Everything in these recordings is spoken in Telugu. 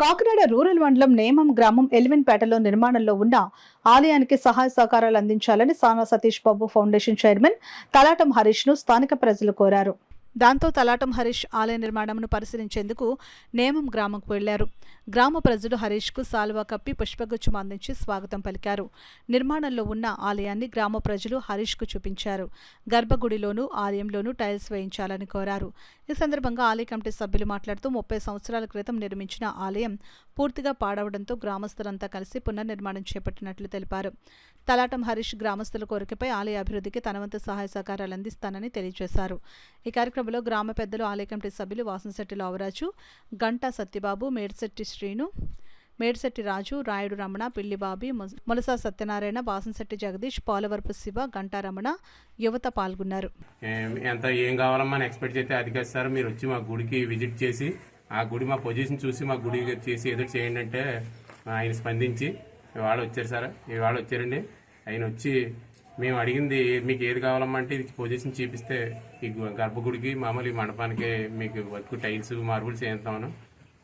కాకినాడ రూరల్ మండలం నేమం గ్రామం ఎలివెన్పేటలో నిర్మాణంలో ఉన్న ఆలయానికి సహాయ సహకారాలు అందించాలని సానా సతీష్ బాబు ఫౌండేషన్ చైర్మన్ తలాటం హరీష్ ను స్థానిక ప్రజలు కోరారు. దాంతో తలాటం హరీష్ ఆలయ నిర్మాణంను పరిశీలించేందుకు నేమం గ్రామంకు వెళ్లారు. గ్రామ ప్రజలు హరీష్ కు సాల్వా కప్పి పుష్పగుచ్చం అందించి స్వాగతం పలికారు. నిర్మాణంలో ఉన్న ఆలయాన్ని గ్రామ ప్రజలు హరీష్ కు చూపించారు. గర్భగుడిలోనూ ఆలయంలోనూ టైల్స్ వేయించాలని కోరారు. ఈ సందర్భంగా ఆలయ కమిటీ సభ్యులు మాట్లాడుతూ 30 సంవత్సరాల క్రితం నిర్మించిన ఆలయం పూర్తిగా పాడవడంతో గ్రామస్తులంతా కలిసి పునర్నిర్మాణం చేపట్టినట్లు తెలిపారు. తలాటం హరీష్ గ్రామస్తుల కోరికపై ఆలయ అభివృద్ధికి తన వంతు సహాయ సహకారాలు అందిస్తానని తెలియజేశారు. ఈ కార్యక్రమంలో గ్రామ పెద్దలు, ఆలయ కమిటీ సభ్యులు వాసంశెట్టి లావరాజు, గంటా సత్యబాబు, మేడిశెట్టి శ్రీను, మేడిశెట్టి రాజు, రాయుడు రమణ, పిల్లిబాబి, ములసా సత్యనారాయణ, వాసంశెట్టి జగదీష్, పోలవరపు శివ, గంటా రమణ, యువత పాల్గొన్నారు. ఏం కావాలమ్మా ఎక్స్పెక్ట్ చేస్తే అది కాదు సార్, మీరు వచ్చి మా గుడికి విజిట్ చేసి ఆ గుడి మా పొజిషన్ చూసి మా గుడి చేసి ఎదురు చేయండి అంటే ఆయన స్పందించి ఇవాళ వచ్చారు సార్. ఇవాళ వచ్చారండి. ఆయన వచ్చి మేము అడిగింది మీకు ఏది కావాలమ్మా అంటే ఇది పొజిషన్ చూపిస్తే ఈ గర్భగుడికి మామూలు మండపానికి మీకు వర్క్ టైల్స్ మార్బుల్స్ వేస్తామను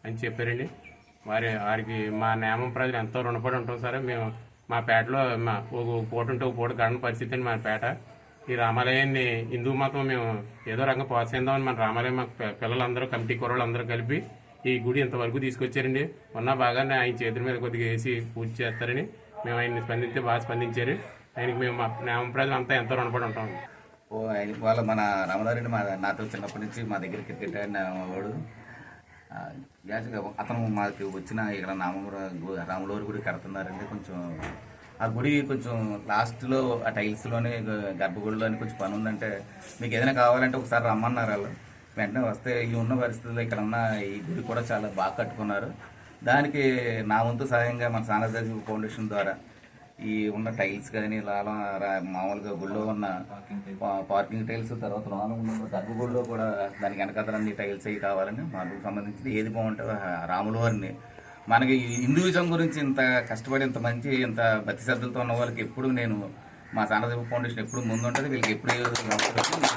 అని చెప్పారండి. వారికి మా నేమం ప్రజలు ఎంతో రుణపడి ఉంటాం సార్. మేము మా పేటలో ఒక పూట ఉంటే ఒక పూట గడన పరిస్థితి అండి మా పేట. ఈ రామాలయాన్ని హిందూ మతం మేము ఏదో రకంగా ప్రోత్సహిద్దామని మన రామాలయం మా పిల్లలందరూ కమిటీ కుర్రలు అందరూ కలిపి ఈ గుడి ఇంతవరకు తీసుకొచ్చారండి. ఉన్న బాగానే ఆయన చేతుల మీద కొద్దిగా వేసి పూజ చేస్తారని మేము ఆయన్ని స్పందిస్తే బాగా స్పందించారు. ఆయనకి మేము మా నేమ ప్రజలు అంతా ఎంతో రుణపడి ఉంటాం. వాళ్ళ మన రామదారెడ్డి నాతో చిన్నప్పటి నుంచి మా దగ్గర క్రికెట్ ఆడినవాడు. అతను మాకు వచ్చిన ఇక్కడ రాములవారి గుడి కడుతున్నారండి. కొంచెం ఆ గుడి కొంచెం లాస్ట్లో ఆ టైల్స్లోనే గర్భగుడిలోని కొంచెం పని ఉందంటే మీకు ఏదైనా కావాలంటే ఒకసారి రమ్మన్నారు. వాళ్ళు వెంటనే వస్తే ఈ ఉన్న పరిస్థితుల్లో ఇక్కడ ఉన్న ఈ గుడి కూడా చాలా బాగా కట్టుకున్నారు. దానికి నా వంతు సహాయంగా మన సానా సతీష్ ఫౌండేషన్ ద్వారా ఈ ఉన్న టైల్స్ కానీ మామూలుగా గుడిలో ఉన్న పార్కింగ్ టైల్స్, తర్వాత గర్భగుడిలో కూడా దానికి వెనకాతలన్నీ టైల్స్ అవి కావాలని మాకు సంబంధించి ఏది బాగుంటే రాముల వారిని మనకి హిందూయిజం గురించి ఇంత కష్టపడి ఇంత మంచి ఇంత భక్తి శ్రద్ధలతో ఉన్న వాళ్ళకి ఎప్పుడు నేను మా సానా సతీష్ ఫౌండేషన్ ఎప్పుడు ముందు ఉంటుంది. వీళ్ళకి ఎప్పుడు